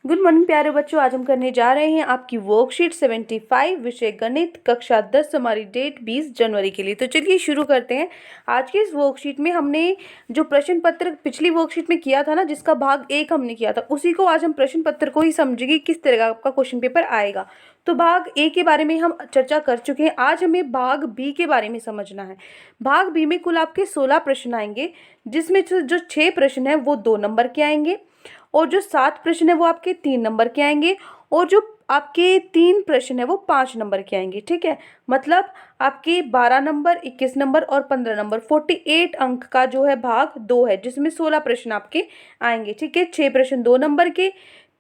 Good morning प्यारे बच्चों, आज हम करने जा रहे हैं आपकी वर्कशीट 75 विषय गणित कक्षा 10। हमारी डेट 20 जनवरी के लिए। तो चलिए शुरू करते हैं। आज की इस वर्कशीट में हमने जो प्रश्न पत्र पिछली वर्कशीट में किया था ना, जिसका भाग 1 हमने किया था, उसी को आज हम प्रश्न पत्र को ही समझेंगे किस तरह का आपका क्वेश्चन पेपर आएगा। तो भाग ए के बारे में हम चर्चा कर चुके हैं। आज हमें भाग बी के बारे में समझना है। भाग बी में कुल आपके 16 प्रश्न आएंगे, जिसमें जो 6 प्रश्न हैं वो 2 नंबर के आएंगे, और जो 7 प्रश्न है वो आपके 3 नंबर के आएंगे, और जो आपके 3 प्रश्न है वो 5 नंबर के आएंगे। ठीक है, मतलब आपके 12 नंबर, 21 नंबर और 15 नंबर 48 अंक का जो है भाग 2 है, जिसमें 16 प्रश्न आपके आएंगे। ठीक है, 6 प्रश्न 2 नंबर के,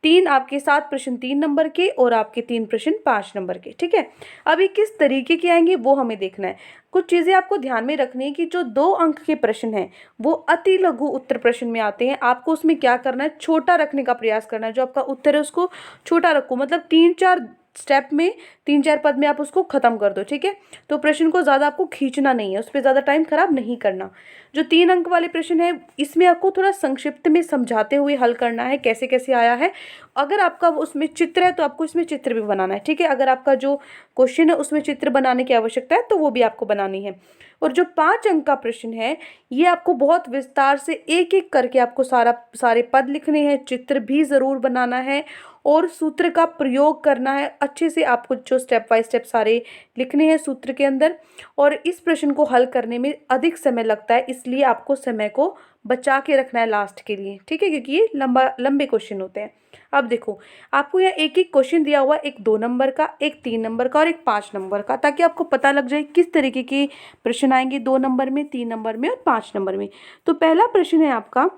3 आपके 7 प्रश्न 3 नंबर के, और आपके 3 प्रश्न 5 नंबर के। ठीक है, अभी किस तरीके के आएंगे वो हमें देखना है। कुछ चीज़ें आपको ध्यान में रखनी है कि जो 2 अंक के प्रश्न हैं वो अति लघु उत्तर प्रश्न में आते हैं। आपको उसमें क्या करना है, छोटा रखने का प्रयास करना है। जो आपका उत्तर है उसको छोटा रखो, मतलब 3-4 स्टेप में, 3-4 पद में आप उसको खत्म कर दो। ठीक है, तो प्रश्न को ज़्यादा आपको खींचना नहीं है, उस पर ज़्यादा टाइम खराब नहीं करना। जो 3 अंक वाले प्रश्न है, इसमें आपको थोड़ा संक्षिप्त में समझाते हुए हल करना है कैसे कैसे आया है। अगर आपका उसमें चित्र है तो आपको इसमें चित्र भी बनाना है। ठीक है, अगर आपका जो क्वेश्चन है उसमें चित्र बनाने की आवश्यकता है तो वो भी आपको बनानी है। और जो 5 अंक का प्रश्न है, ये आपको बहुत विस्तार से एक एक करके आपको सारे पद लिखने हैं, चित्र भी ज़रूर बनाना है, और सूत्र का प्रयोग करना है। अच्छे से आपको जो स्टेप बाय स्टेप सारे लिखने हैं सूत्र के अंदर। और इस प्रश्न को हल करने में अधिक समय लगता है, इसलिए आपको समय को बचा के रखना है लास्ट के लिए। ठीक है, क्योंकि ये लंबे क्वेश्चन होते हैं। अब देखो, आपको यहाँ एक एक क्वेश्चन दिया हुआ है, एक 2 नंबर का, एक 3 नंबर का और एक 5 नंबर का, ताकि आपको पता लग जाए किस तरीके के प्रश्न आएंगे 2 नंबर में, 3 नंबर में और 5 नंबर में। तो पहला प्रश्न है आपका,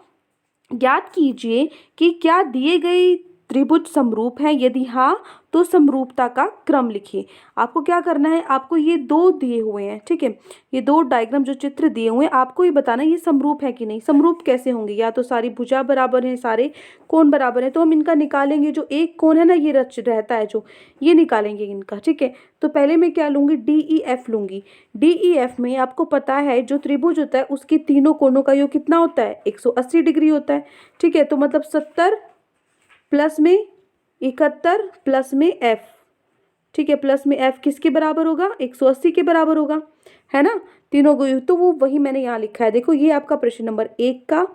ज्ञात कीजिए कि क्या दिए गए त्रिभुज समरूप है, यदि हाँ तो समरूपता का क्रम लिखिए। आपको क्या करना है, आपको ये 2 दिए हुए हैं। ठीक है, ये 2 डायग्राम जो चित्र दिए हुए हैं, आपको ये बताना है ये समरूप है कि नहीं। समरूप कैसे होंगे, या तो सारी भुजा बराबर है, सारे कोण बराबर है, तो हम इनका निकालेंगे। जो एक कोण है ना, ये रच रहता है जो, ये निकालेंगे इनका। ठीक है, तो पहले मैं क्या लूँगी, DEF लूँगी। DEF में आपको पता है जो त्रिभुज होता है उसके तीनों कोणों का योग कितना होता है, 180 डिग्री होता है। ठीक है, तो मतलब 70 प्लस में 71 प्लस में F। ठीक है, प्लस में F किसके बराबर होगा, 180 के बराबर होगा, है ना। तीनों को, तो वो वही मैंने यहाँ लिखा है। देखो, ये आपका प्रश्न नंबर 1 का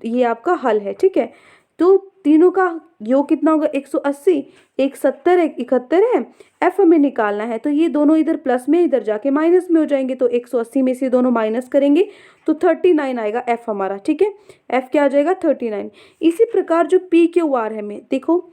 ये आपका हल है। ठीक है, तो तीनों का योग कितना होगा, 180, एक 70 एक 71 है, F हमें निकालना है। तो ये दोनों इधर प्लस में, इधर जाके माइनस में हो जाएंगे, तो 180 में से दोनों माइनस करेंगे तो 39 आएगा F हमारा। ठीक है, F क्या आ जाएगा, 39। इसी प्रकार जो PQR है, में देखो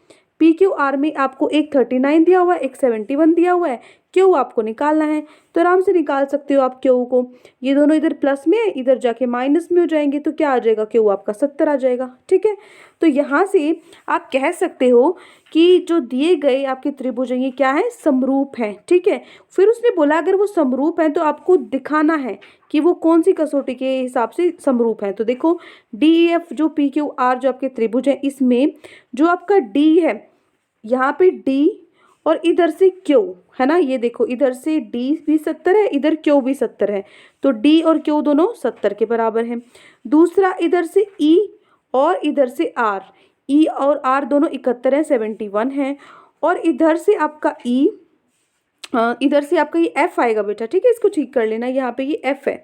PQR में आपको एक 39 दिया हुआ है, एक 71 दिया हुआ है। Q आपको निकालना है, तो आराम से निकाल सकते हो आप Q को। ये दोनों इधर प्लस में, इधर जाके माइनस में हो जाएंगे, तो क्या आ जाएगा, Q आपका 70 आ जाएगा। ठीक है, तो यहाँ से आप कह सकते हो कि जो दिए गए आपके त्रिभुज हैं ये क्या है, समरूप है। ठीक है, फिर उसने बोला अगर वो समरूप है तो आपको दिखाना है कि वो कौन सी कसौटी के हिसाब से समरूप है। तो देखो, DEF जो PQR जो आपके त्रिभुज है, इसमें जो आपका D है, यहाँ पे D और इधर से Q है ना, ये देखो इधर से D भी 70 है, इधर Q भी 70 है, तो D और Q दोनों 70 के बराबर हैं। दूसरा, इधर से E और इधर से R, E और R दोनों 71 है, 71 है। और इधर से आपका E, इधर से आपका ये F आएगा बेटा। ठीक है, इसको ठीक कर लेना, यहाँ पे ये F है।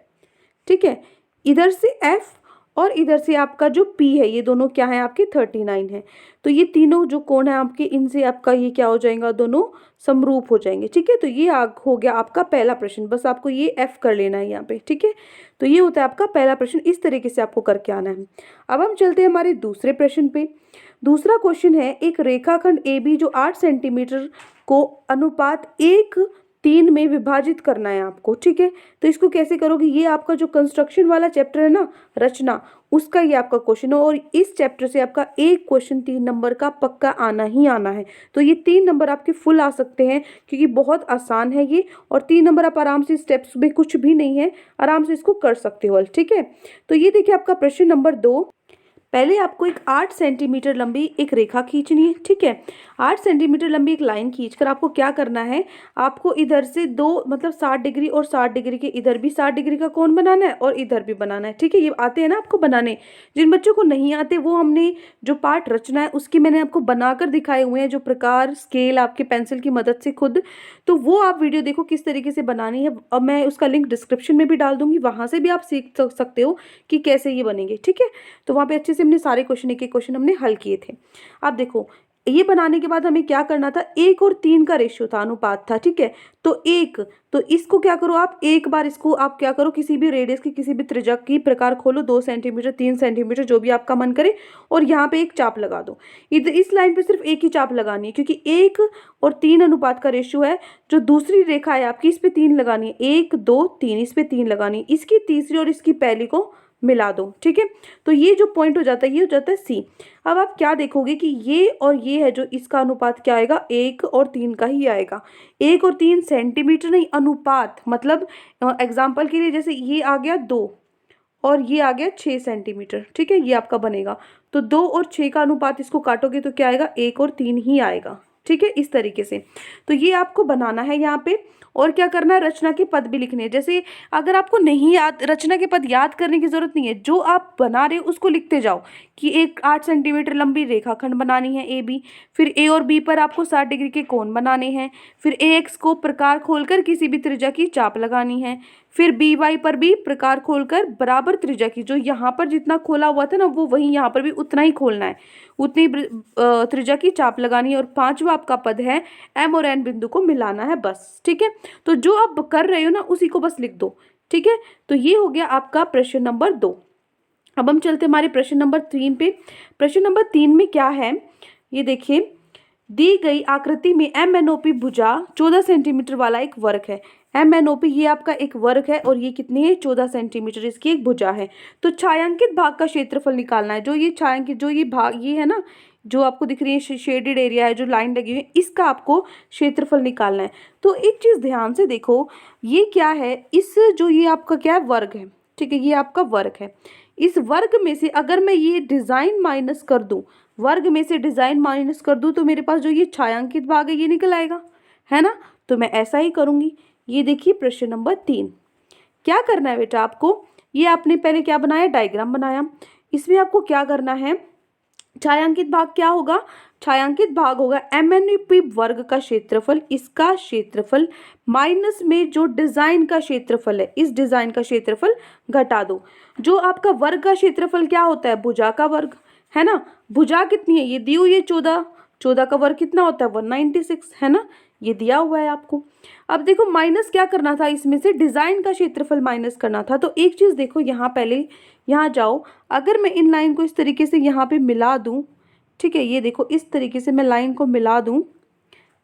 ठीक है, इधर से F और इधर से आपका जो P है, ये दोनों क्या है आपके 39 है। तो ये तीनों जो कोण है आपके, इनसे आपका ये क्या हो जाएगा, दोनों समरूप हो जाएंगे। ठीक है, तो ये हो गया आपका पहला प्रश्न। बस आपको ये F कर लेना है यहाँ पे। ठीक है, तो ये होता है आपका पहला प्रश्न। इस तरीके से आपको करके आना है। अब हम चलते हैं हमारे दूसरे प्रश्न पे। दूसरा क्वेश्चन है, एक रेखाखंड AB जो 8 सेंटीमीटर को अनुपात 1:3 में विभाजित करना है आपको। ठीक है, तो इसको कैसे करोगे, ये आपका जो कंस्ट्रक्शन वाला चैप्टर है ना, रचना, उसका ये आपका क्वेश्चन है। और इस चैप्टर से आपका एक क्वेश्चन 3 नंबर का पक्का आना ही आना है। तो ये 3 नंबर आपके फुल आ सकते हैं, क्योंकि बहुत आसान है ये। और 3 नंबर आप आराम से, स्टेप्स में कुछ भी नहीं है, आराम से इसको कर सकते हो। ठीक है, तो ये देखिए आपका प्रश्न नंबर 2, पहले आपको एक 8 सेंटीमीटर लंबी एक रेखा खींचनी है, ठीक है। 8 सेंटीमीटर लंबी एक लाइन खींचकर आपको क्या करना है, आपको इधर से दो मतलब 60 डिग्री और 60 डिग्री के इधर भी 60 डिग्री का कोण बनाना है और इधर भी बनाना है, ठीक है। ये आते हैं ना आपको बनाने, जिन बच्चों को नहीं आते वो हमने जो पार्ट रचना है उसकी मैंने आपको बनाकर दिखाए हुए हैं, जो प्रकार स्केल आपके पेंसिल की मदद से खुद, तो वो आप वीडियो देखो किस तरीके से बनानी है। अब मैं उसका लिंक डिस्क्रिप्शन में भी डाल दूंगी, वहां से भी आप सीख सकते हो कि कैसे ये बनेंगे, ठीक है। तो वहाँ पे अच्छे से हमने सारे क्वेश्चन एक एक क्वेश्चन हमने हल किए थे। अब देखो ये बनाने के बाद हमें क्या करना था, 1 और 3 का रेशियो था, अनुपात था, ठीक है। तो 1, तो इसको क्या करो आप, एक बार इसको आप क्या करो, किसी भी रेडियस की किसी भी त्रिज्या की प्रकार खोलो, 2 सेंटीमीटर 3 सेंटीमीटर जो भी आपका मन करे, और यहाँ पे एक चाप लगा दो। इधर इस लाइन पे सिर्फ एक ही चाप लगानी है, क्योंकि 1 और 3 अनुपात का रेशियो है। जो दूसरी रेखा है आपकी, इस पे 3 लगानी है, 1 2 3, इस पे 3 लगानी है, इसकी तीसरी और इसकी पहली को मिला दो, ठीक है। तो ये जो पॉइंट हो जाता है ये हो जाता है सी। अब आप क्या देखोगे कि ये और ये है जो इसका अनुपात क्या आएगा, 1 और 3 का ही आएगा। 1 और 3 सेंटीमीटर नहीं, अनुपात मतलब एग्जाम्पल के लिए जैसे ये आ गया 2 और ये आ गया 6 सेंटीमीटर, ठीक है, ये आपका बनेगा। तो 2 और 6 का अनुपात इसको काटोगे तो क्या आएगा, 1 और 3 ही आएगा, ठीक है, इस तरीके से। तो ये आपको बनाना है यहाँ पे। और क्या करना है, रचना के पद भी लिखने हैं। जैसे अगर आपको नहीं याद, रचना के पद याद करने की जरूरत नहीं है, जो आप बना रहे हो उसको लिखते जाओ कि एक 8 सेंटीमीटर लंबी रेखाखंड बनानी है ए बी, फिर ए और बी पर आपको 60 डिग्री के कोण बनाने हैं, फिर ए एक्स को प्रकार खोलकर किसी भी त्रिज्या की चाप लगानी है, फिर बी वाई पर भी प्रकार खोलकर बराबर त्रिज्या की, जो यहाँ पर जितना खोला हुआ था ना वो वही यहाँ पर भी उतना ही खोलना है, उतनी त्रिज्या की चाप लगानी है। और 5वां आपका पद है एम और एन बिंदु को मिलाना है, बस, ठीक है। तो जो आप कर रहे हो ना उसी को बस लिख दो, ठीक है। तो ये हो गया आपका प्रश्न नंबर 2। अब हम चलते हमारे प्रश्न नंबर 3 पे। प्रश्न नंबर 3 में क्या है, ये देखिए, दी गई आकृति में MNOP भुजा 14 सेंटीमीटर वाला एक वर्ग है। MNOP ये आपका एक वर्ग है और ये कितनी है, 14 सेंटीमीटर इसकी एक भुजा है। तो छायांकित भाग का क्षेत्रफल निकालना है। जो ये छायांकित, जो ये भाग ये है ना, जो आपको दिख रही है शेडेड एरिया है, जो लाइन लगी हुई है, इसका आपको क्षेत्रफल निकालना है। तो एक चीज ध्यान से देखो, ये क्या है, इस जो ये आपका क्या है, वर्ग है, ठीक है, ये आपका वर्ग है। इस वर्ग में से अगर मैं ये डिजाइन माइनस कर दूं, वर्ग में से डिजाइन माइनस कर दूं, तो मेरे पास जो ये छायांकित भाग है ये निकल आएगा, है ना। तो मैं ऐसा ही करूंगी। ये देखिए प्रश्न नंबर 3, क्या करना है बेटा आपको, ये आपने पहले क्या बनाया, डायग्राम बनाया। इसमें आपको क्या करना है, छायांकित भाग क्या होगा, छायांकित भाग होगा MNOP वर्ग का क्षेत्रफल, इसका क्षेत्रफल माइनस में जो डिजाइन का क्षेत्रफल है, इस डिजाइन का क्षेत्रफल घटा दो। जो आपका वर्ग का क्षेत्रफल क्या होता है, भुजा का वर्ग, है ना। भुजा कितनी है, ये दी हुई है 14, 14 का वर्ग कितना होता है, 196, है ना, ये दिया हुआ है आपको। अब देखो माइनस क्या करना था, इसमें से डिजाइन का क्षेत्रफल माइनस करना था। तो एक चीज देखो, यहाँ पहले यहाँ जाओ, अगर मैं इन लाइन को इस तरीके से यहाँ पे मिला दूं, ठीक है, ये देखो इस तरीके से मैं लाइन को मिला दूं,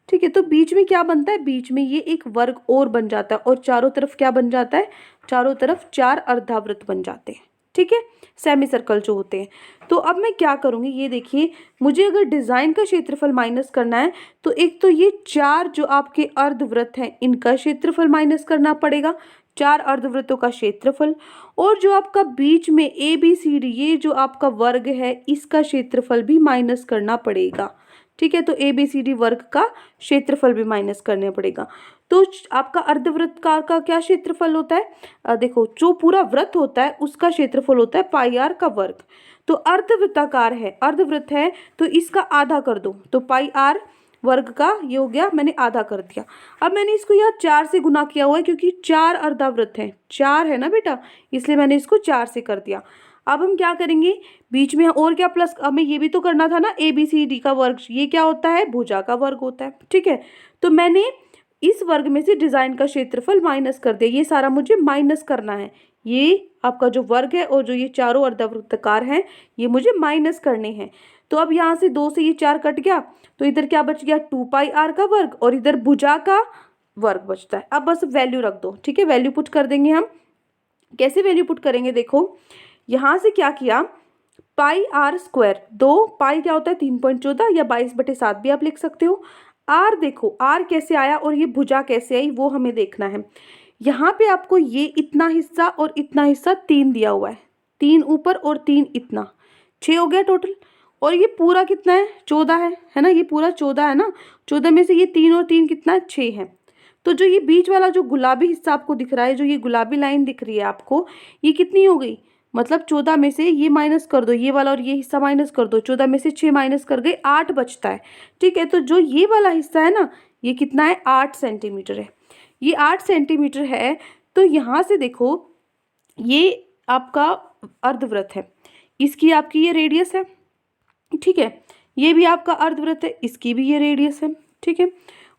ठीक है, तो बीच में क्या बनता है, बीच में ये एक वर्ग और बन जाता है, और चारों तरफ क्या बन जाता है, चारों तरफ 4 अर्धावृत्त बन जाते हैं, ठीक है, सेमी सर्कल जो होते हैं। तो अब मैं क्या करूंगी, ये देखिए, मुझे अगर डिजाइन का क्षेत्रफल माइनस करना है तो एक तो ये 4 जो आपके अर्धवृत्त हैं इनका क्षेत्रफल माइनस करना पड़ेगा, 4 अर्धवृत्तों का क्षेत्रफल, और जो आपका बीच में ABCD ये जो आपका वर्ग है इसका क्षेत्रफल भी माइनस करना पड़ेगा, ठीक है। तो ABCD वर्ग का क्षेत्रफल भी माइनस करना पड़ेगा। तो आपका अर्धवृत्तकार का क्या क्षेत्रफल होता है, देखो जो पूरा वृत्त होता है उसका क्षेत्रफल होता है पाई आर का वर्ग। तो अर्धवृत्ताकार है, अर्धवृत्त है, तो इसका आधा कर दो, तो पाई आर वर्ग का ये हो गया, मैंने आधा कर दिया। अब मैंने इसको यहाँ 4 से गुना किया हुआ है, क्योंकि 4 अर्धावृत्त है, 4 है ना बेटा, इसलिए मैंने इसको 4 से कर दिया। अब हम क्या करेंगे, बीच में और क्या प्लस, हमें ये भी तो करना था ना, ABCD का वर्ग, ये क्या होता है, भुजा का वर्ग होता है, ठीक है। तो मैंने इस वर्ग में से डिजाइन का क्षेत्रफल माइनस कर दिया, ये सारा मुझे माइनस करना है, ये आपका जो वर्ग है और जो ये चारों अर्धवृत्ताकार हैं ये मुझे माइनस करने हैं। तो अब यहाँ से 2 से ये 4 कट गया, तो इधर क्या बच गया, 2 पाई आर का वर्ग, और इधर भुजा का वर्ग बचता है। अब बस वैल्यू रख दो, ठीक है, वैल्यू पुट कर देंगे हम। कैसे वैल्यू पुट करेंगे, देखो यहाँ से क्या किया, पाई आर स्क्वायर, 2 पाई क्या होता है 3.14 या 22/7 भी आप लिख सकते हो। आर देखो आर कैसे आया और ये भुजा कैसे आई वो हमें देखना है। यहाँ पे आपको ये इतना हिस्सा और इतना हिस्सा 3 दिया हुआ है, 3 ऊपर और 3 इतना, 6 हो गया टोटल। और ये पूरा कितना है, 14 है ना, ये पूरा 14 है ना। 14 में से ये 3 और 3 कितना है, 6 है। तो जो ये बीच वाला जो गुलाबी हिस्सा आपको दिख रहा है, जो ये गुलाबी लाइन दिख रही है आपको, ये कितनी हो गई, मतलब 14 में से ये माइनस कर दो, ये वाला और ये हिस्सा माइनस कर दो, 14 में से 6 माइनस कर गए, 8 बचता है। ठीक है, तो जो ये वाला हिस्सा है ना, ये कितना है, 8 सेंटीमीटर है। ये 8 सेंटीमीटर है। तो यहाँ से देखो, ये आपका अर्धवृत्त है, इसकी आपकी ये रेडियस है। ठीक है, ये भी आपका अर्धवृत्त है, इसकी भी ये रेडियस है। ठीक है,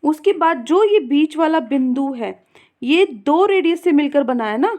उसके बाद जो ये बीच वाला बिंदु है, ये 2 रेडियस से मिलकर बना है ना,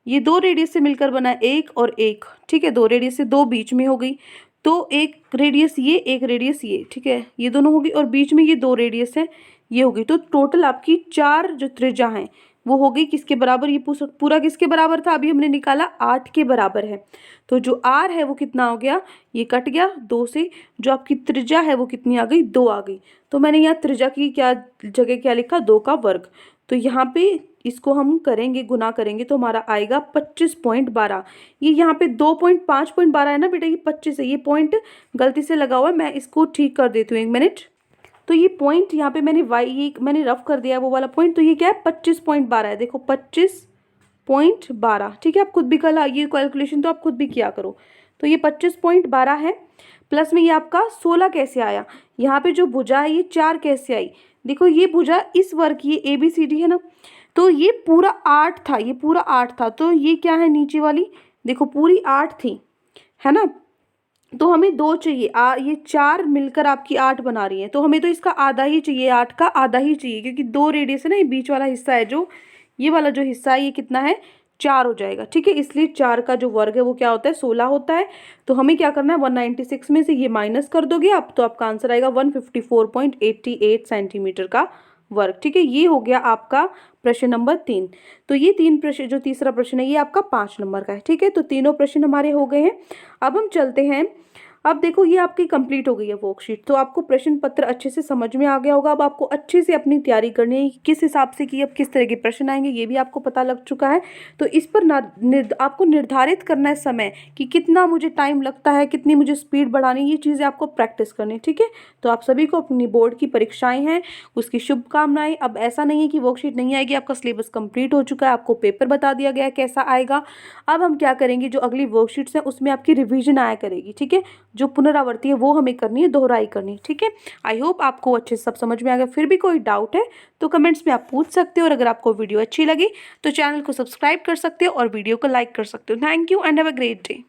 ये 2 रेडियस से मिलकर बना है, 1 और 1। ठीक है, 2 रेडियस से 2 बीच में हो गई, तो एक रेडियस ये, एक रेडियस ये। ठीक है, ये दोनों होगी, और बीच में ये 2 रेडियस है, ये होगी। तो टोटल आपकी 4 जो त्रिज्या हैं वो हो गई किसके बराबर, ये पूरा किसके बराबर था, अभी हमने निकाला 8 के बराबर है। तो जो r है वो कितना हो गया, ये कट गया 2 से, जो आपकी त्रिज्या है वो कितनी आ गई, 2 आ गई। तो मैंने यहाँ त्रिज्या की क्या जगह क्या लिखा, 2 का वर्ग। तो यहाँ पे इसको हम करेंगे, गुना करेंगे, तो हमारा आएगा 25.12। ये यहाँ पे 5.12 है ना बेटा, ये 25 है, ये पॉइंट गलती से लगा हुआ है, मैं इसको ठीक कर देती हूँ 1 मिनट। तो ये पॉइंट यहाँ पे मैंने ये मैंने रफ कर दिया है वो वाला पॉइंट, तो ये क्या है, 25.12 है। देखो 25.12। ठीक है, आप खुद भी कल ये कैलकुलेशन तो आप खुद भी किया करो। तो ये 25.12 है, प्लस में ये आपका 16 कैसे आया, यहाँ पे जो भुजा है ये 4 कैसे आई, देखो ये भुजा इस वर्ग की, ये ABCD है ना, तो ये पूरा 8 था, ये पूरा 8 था, तो ये क्या है, नीचे वाली देखो पूरी 8 थी, है ना। तो हमें 2 चाहिए, ये 4 मिलकर आपकी 8 बना रही है, तो हमें तो इसका आधा ही चाहिए, 8 का आधा ही चाहिए, क्योंकि 2 रेडियस है ना, ये बीच वाला हिस्सा है, जो ये वाला जो हिस्सा है ये कितना है, 4 हो जाएगा। ठीक है, इसलिए 4 का जो वर्ग है वो क्या होता है, 16 होता है। तो हमें क्या करना है, 196 में से ये माइनस कर दोगे आप, तो आपका आंसर आएगा 154.88 सेंटीमीटर का वर्ग। ठीक है, ये हो गया आपका प्रश्न नंबर 3। तो ये 3 प्रश्न, जो तीसरा प्रश्न है ये आपका 5 नंबर का है। ठीक है, तो तीनों प्रश्न हमारे हो गए हैं। अब हम चलते हैं, अब देखो ये आपकी कंप्लीट हो गई है वर्कशीट, तो आपको प्रश्न पत्र अच्छे से समझ में आ गया होगा। अब आपको अच्छे से अपनी तैयारी करनी है, किस हिसाब से कि अब किस तरह के प्रश्न आएंगे ये भी आपको पता लग चुका है। तो इस पर आपको निर्धारित करना है समय, कि कितना मुझे टाइम लगता है, कितनी मुझे स्पीड बढ़ानी है, ये चीज़ें आपको प्रैक्टिस करनी है। ठीक है, तो आप सभी को अपनी बोर्ड की परीक्षाएं हैं उसकी शुभकामनाएं। अब ऐसा नहीं है कि वर्कशीट नहीं आएगी, आपका सिलेबस कंप्लीट हो चुका है, आपको पेपर बता दिया गया है कैसा आएगा। अब हम क्या करेंगे, जो अगली वर्कशीट्स हैं उसमें आपकी रिविजन आया करेगी। ठीक है, जो पुनरावृत्ति है वो हमें करनी है, दोहराई करनी है। ठीक है, आई होप आपको अच्छे से सब समझ में आ गया। फिर भी कोई डाउट है तो कमेंट्स में आप पूछ सकते हो, और अगर आपको वीडियो अच्छी लगी तो चैनल को सब्सक्राइब कर सकते हो और वीडियो को लाइक कर सकते हो। Thank you and have a great day.